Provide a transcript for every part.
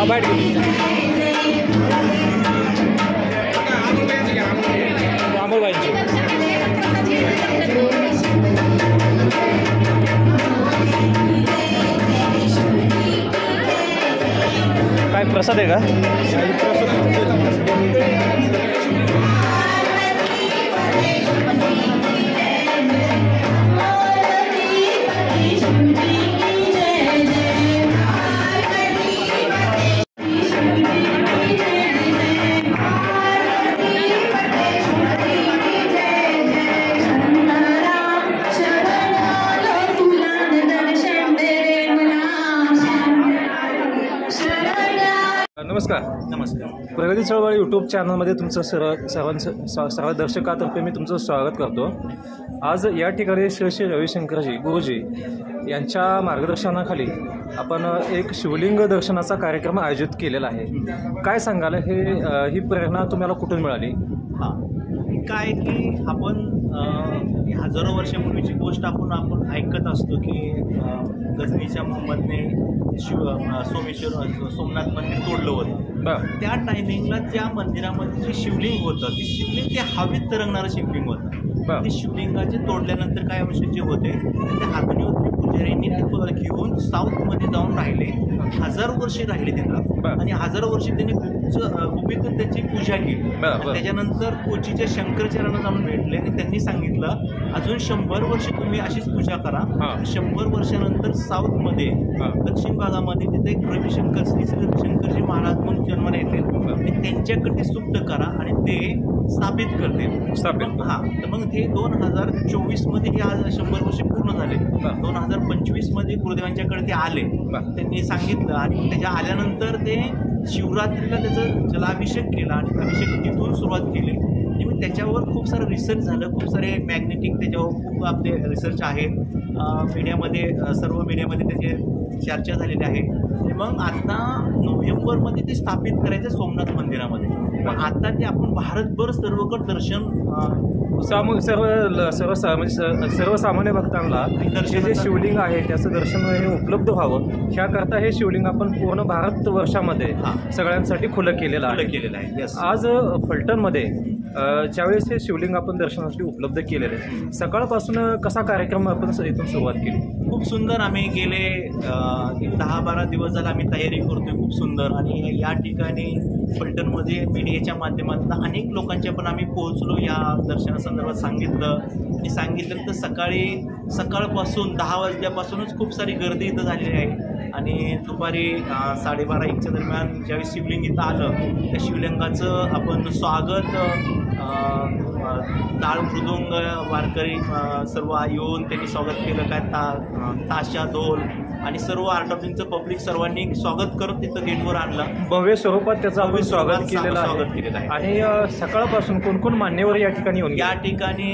बैठ अमोल भाईंची काय प्रसाद आहे का? नमस्कार. प्रगती चळवळ यूट्यूब चॅनलमध्ये तुमचं सर्व दर्शकातर्फे मी तुमचं स्वागत करतो. आज या ठिकाणी श्री रविशंकरजी गुरुजी यांच्या मार्गदर्शनाखाली आपण एक शिवलिंग दर्शनाचा कार्यक्रम आयोजित केलेला आहे. काय सांगाल, ही प्रेरणा तुम्हाला कुठून मिळाली? हां, काय की आपण हजारो वर्षापूर्वीची गोष्ट आपण ऐकत असतो की गजनीच्या मोहम्मदने सोमेश्वर सोमनाथ मंदिर तोडलं होतं. त्या टायमिंगला त्या मंदिरामध्ये जे शिवलिंग होतं ते शिवलिंग ते हवेत तरंगणारं शिवलिंग होतं. ते शिवलिंगाचे तोडल्यानंतर काय आवश्यक होते ते अग्निहोत्री पुजाऱ्यांनी ते घेऊन साऊथमध्ये जाऊन राहिले, हजारो वर्षे राहिले तिथं आणि हजारो वर्षे त्यांनी गुपितून त्याची पूजा केली. त्याच्यानंतर कोचीच्या शंकराचार्यांना जाऊन भेटले आणि त्यांनी सांगितलं अजून 100 वर्ष तुम्ही अशीच पूजा करा. 100 वर्षानंतर साऊथमध्ये दक्षिण भागामध्ये तिथे एक रविशंकर श्री रविशंकरजी महाराज म्हणून जन्माला येतील आणि त्यांच्याकडे सुप्त करा आणि ते स्थापित करते. हां, तर मग ते 2024 मध्ये हे आज 100 वर्ष पूर्ण झाले. 2025 मध्ये गुरुदेवांच्याकडे ते आले, त्यांनी सांगितलं आणि त्याच्या आल्यानंतर ते शिवरात्रीला त्याचा जलाभिषेक केला आणि अभिषेक तिथून सुरुवात केली. आणि मग त्याच्यावर खूप सारं रिसर्च झालं, खूप सारे मॅग्नेटिक त्याच्यावर खूप आपले रिसर्च आहेत. मीडियामध्ये सर्व मीडियामध्ये त्याचे चर्चा झालेली आहे. आणि मग आता नोव्हेंबरमध्ये ते स्थापित करायचं सोमनाथ मंदिरामध्ये. मग आता ते आपण भारतभर सर्वकडे दर्शन सर्वसामान्य भक्तांना जे शिवलिंग आहे त्याचं दर्शन हे उपलब्ध व्हावं ह्याकरता हे शिवलिंग आपण पूर्ण भारतवर्षामध्ये सगळ्यांसाठी खुलं केलेलं आहे. आज फलटणमध्ये ज्यावेळेस हे शिवलिंग आपण दर्शनासाठी उपलब्ध केलेले आहे, सकाळपासून कसा कार्यक्रम आपण इथून सुरुवात केली? खूप सुंदर. आम्ही गेले 10-12 दिवस झाला आम्ही तयारी करतोय, खूप सुंदर. आणि या ठिकाणी फलटणमध्ये मीडियाच्या माध्यमातून अनेक लोकांच्या पण आम्ही पोहोचलो, या दर्शनासंदर्भात सांगितलं तर सकाळपासून 10 वाजल्यापासूनच खूप सारी गर्दी इथं झालेली आहे. आणि दुपारी 12:30-1च्या दरम्यान ज्यावेळी शिवलिंग इथं आलं त्या शिवलिंगाचं आपण स्वागत टाळ मृदुंग वारकरी सर्व येऊन त्यांनी स्वागत केलं. काय ताशा ढोल आणि सर्व आर्टॉफिनचं पब्लिक सर्वांनी स्वागत करत तिथं गेटवर आणलं. भव्य स्वरूपात त्याचं आपण स्वागत केलेलं आहे. आणि सकाळपासून कोण मान्यवर या ठिकाणी येऊन? या ठिकाणी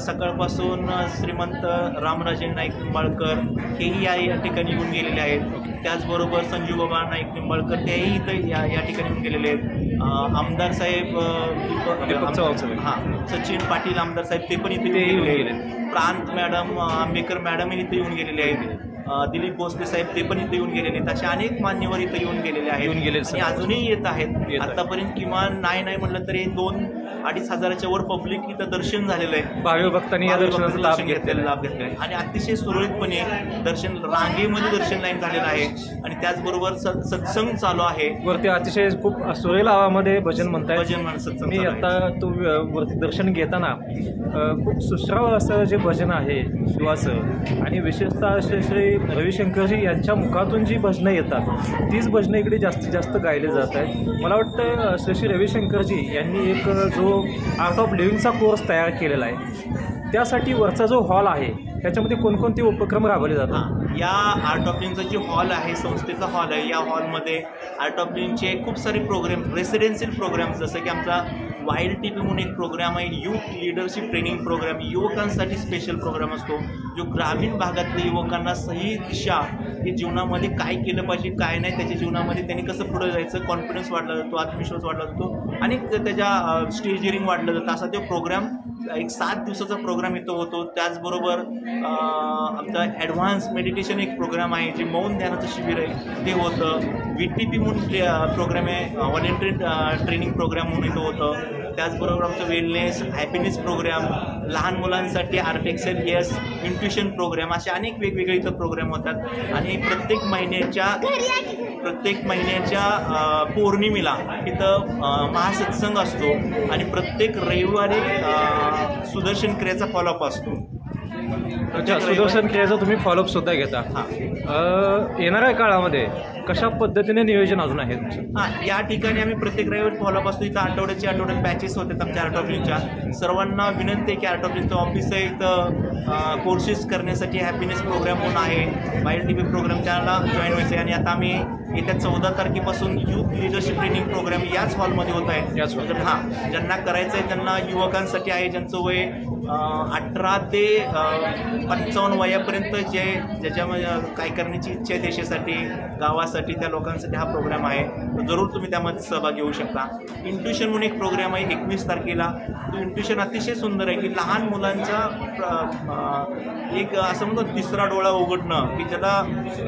सकाळपासून श्रीमंत रामराजे नाईक निंबाळकर हेही या ठिकाणी येऊन गेलेले आहेत. त्याचबरोबर संजूबाबा नाईक निंबाळकर तेही इथं या ठिकाणी येऊन गेलेले आहेत. आमदार साहेब सचिन पाटील आमदार साहेब ते पण इथे येऊन गेलेले आहेत. प्रांत मॅडम आंबेकर मॅडम इथे येऊन गेलेले आहेत. दिलीप भोसले साहेब ते पण इथे येऊन गेलेले आहेत. असे अनेक मान्यवर इथे येऊन गेलेले आहेत आणि अजूनही येत आहेत. आतापर्यंत किमान नाही म्हटलं तरी 2-2.5 हजाराच्या वर पब्लिक इथं दर्शन झालेलं आहे. भाविक भक्तांनी या दर्शनाचा लाभ घेतलेला आहे आणि अतिशय सुरळीतपणे दर्शन रांगेमध्ये दर्शन लाईन झालेलं आहे. आणि त्याचबरोबर सत्संग चालू आहे. वरती अतिशय खूप सुरेल आवामध्ये भजन म्हणताय. सत्संग मी आता तो वरती दर्शन घेताना खूप सुश्राव असं जे भजन आहे शिवाचं आणि विशेषतः श्री रविशंकरजी यांच्या मुखातून जी भजनं येतात तीच भजनं इकडे जास्तीत जास्त गायले जात आहेत. मला वाटतं श्री रविशंकरजी यांनी एक जो आर्ट ऑफ लिव्हिंगचा कोर्स तयार केलेला आहे, त्यासाठी वरचा जो हॉल आहे त्याच्यामध्ये कोणकोणते उपक्रम राबवले जातात? या आर्ट ऑफ लिव्हिंगचा जो हॉल आहे, संस्थेचा हॉल आहे, या हॉलमध्ये आर्ट ऑफ लिव्हिंगचे खूप सारे प्रोग्राम, रेसिडेन्शियल प्रोग्राम्स, जसं की आमचा वाईल्ड टीपी म्हणून एक प्रोग्राम आहे, यूथ लीडरशिप ट्रेनिंग प्रोग्राम, युवकांसाठी स्पेशल प्रोग्राम असतो जो ग्रामीण भागातल्या युवकांना सही दिशा की जीवनामध्ये काय केलं पाहिजे काय नाही, त्याच्या जीवनामध्ये त्यांनी कसं पुढे जायचं, कॉन्फिडन्स वाढला जातो, आत्मविश्वास वाढला जातो आणि त्याच्या स्टेजिंग वाढलं जातं. असा तो प्रोग्राम एक 7 दिवसाचा प्रोग्राम इथं होतो. त्याचबरोबर आमचा ॲडव्हान्स मेडिटेशन एक प्रोग्राम आहे जे मौन ध्यानाचं शिबिर आहे ते होतं. VTP म्हणून प्रोग्राम आहे, व्हॉलेंटरी ट्रेनिंग प्रोग्राम म्हणून इथं होतं. त्याचबरोबर आमचं वेलनेस हॅपीनेस प्रोग्राम, लहान मुलांसाठी आर्टेक्सेल येस इंट्युशन प्रोग्राम, असे अनेक वेगवेगळे इथं प्रोग्राम होतात. आणि प्रत्येक महिन्याच्या पौर्णिमेला इथं महासत्संग असतो आणि प्रत्येक रविवारी सुदर्शन क्रियेचा फॉलोअप असतो. सुदर्शन क्रियेचा तुम्ही फॉलोअप सुद्धा घेता? येणाऱ्या काळामध्ये कशा पद्धतीने नियोजन अजून आहे? या ठिकाणी आम्ही प्रत्येक रविवारी फॉलोअप असतो. इथं आठवड्यात बॅचेस होतात आमच्या आर्ट ऑफ लिव्हिंगच्या. सर्वांना विनंती आहे की आर्ट ऑफ लिव्हिंगचं ऑफिस आहे इथं कोर्सेस करण्यासाठी हॅपीनेस प्रोग्राम म्हणून आहे, वाईल्ड टीपी प्रोग्राम त्याला जॉईन व्हायचं आहे. आणि आता आम्ही येत्या 14 तारखेपासून यूथ लिडरशिप ट्रेनिंग प्रोग्राम याच हॉलमध्ये होत आहे. ज्यांना करायचं आहे त्यांना युवकांसाठी आहे, ज्यांचं वय 18 ते 55 वयापर्यंत ज्याच्यामध्ये काय करण्याची इच्छा आहे देशासाठी, गावासाठी, त्या लोकांसाठी हा प्रोग्राम आहे. तर जरूर तुम्ही त्यामध्ये सहभागी होऊ शकता. इंट्युशन म्हणून एक प्रोग्राम आहे 21 तारखेला. तो इंट्युशन अतिशय सुंदर आहे की लहान मुलांचा एक असं म्हणतो तिसरा डोळा उघडणं, की त्याला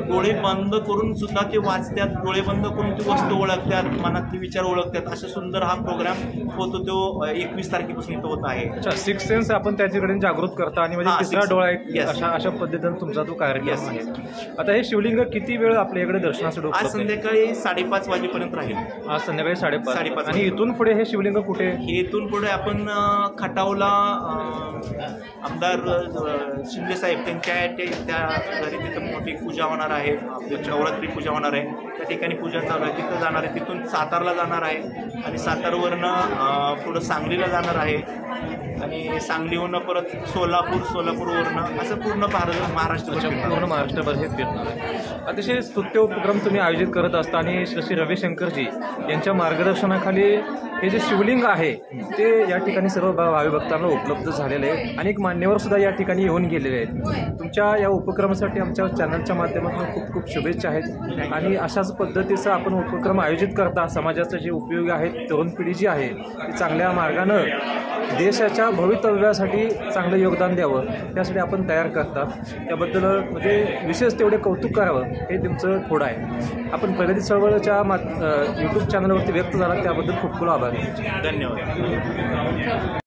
डोळे बंद करून सुद्धा ते वाचतात, डोळे बंद करून ती वस्तू ओळखतात, मनातले विचार ओळखतात. असं सुंदर हा प्रोग्राम होतो. तो 21 तारखेपासून इथं होत आहे. अच्छा, सिक्स सेन्स आपण त्याच्याकडे जागृत करता आणि म्हणजे तिसरा डोळा एक Yes. अशा पद्धतीने तुमचा तो कार्यक्रम आहे. आता हे शिवलिंग किती वेळ आपल्या इकडे दर्शनासाठी आज उपलब्ध आहे? संध्याकाळी 5:30 वाजेपर्यंत राहील. आज संध्याकाळी 5:30. 5:30. आणि इथून पुढे हे शिवलिंग कुठे? इथून पुढे आपण खटावला आमदार शिंदे साहेब त्या घरी तिथं मोठी पूजा होणार आहे. आपली नवरात्री पूजा होणार आहे. त्या ठिकाणी पूजा चालू आहे. तिथं जाणार आहे. तिथून सातारला जाणार आहे आणि सातारवरनं पुढं सांगलीला जाणार आहे आणि सांगलीवरनं परत सोलापूरवरनं असं पूर्ण महाराष्ट्र पूर्ण महाराष्ट्रभर हे फिरणार आहे. अतिशय स्तुत्य उपक्रम तुम्ही आयोजित करत असता आणि श्री रविशंकरजी यांच्या मार्गदर्शनाखाली हे जे शिवलिंग आहे ते या ठिकाणी सर्व भावी भक्तांना उपलब्ध झालेले आहे. अनेक मान्यवर सुद्धा या ठिकाणी येऊन गेलेले आहेत. तुमच्या या उपक्रमासाठी आमच्या चॅनलच्या माध्यमातून खूप खूप शुभेच्छा आहेत. आणि अशाच पद्धतीचा आपण उपक्रम आयोजित करता समाजाचं जे उपयोगी आहेत, तरुण पिढी जी आहे ती चांगल्या मार्गानं देशाच्या भवितव्यासाठी चांगलं योगदान द्यावं त्यासाठी आपण तयार करतात. त्याबद्दल म्हणजे विशेष तेवढे कौतुक करावं हे तुमचं थोडं आहे. आपण प्रगती चळवळच्या यूट्यूब चॅनलवरती व्यक्त झाला त्याबद्दल खूप खूप आभार. धन्यवाद.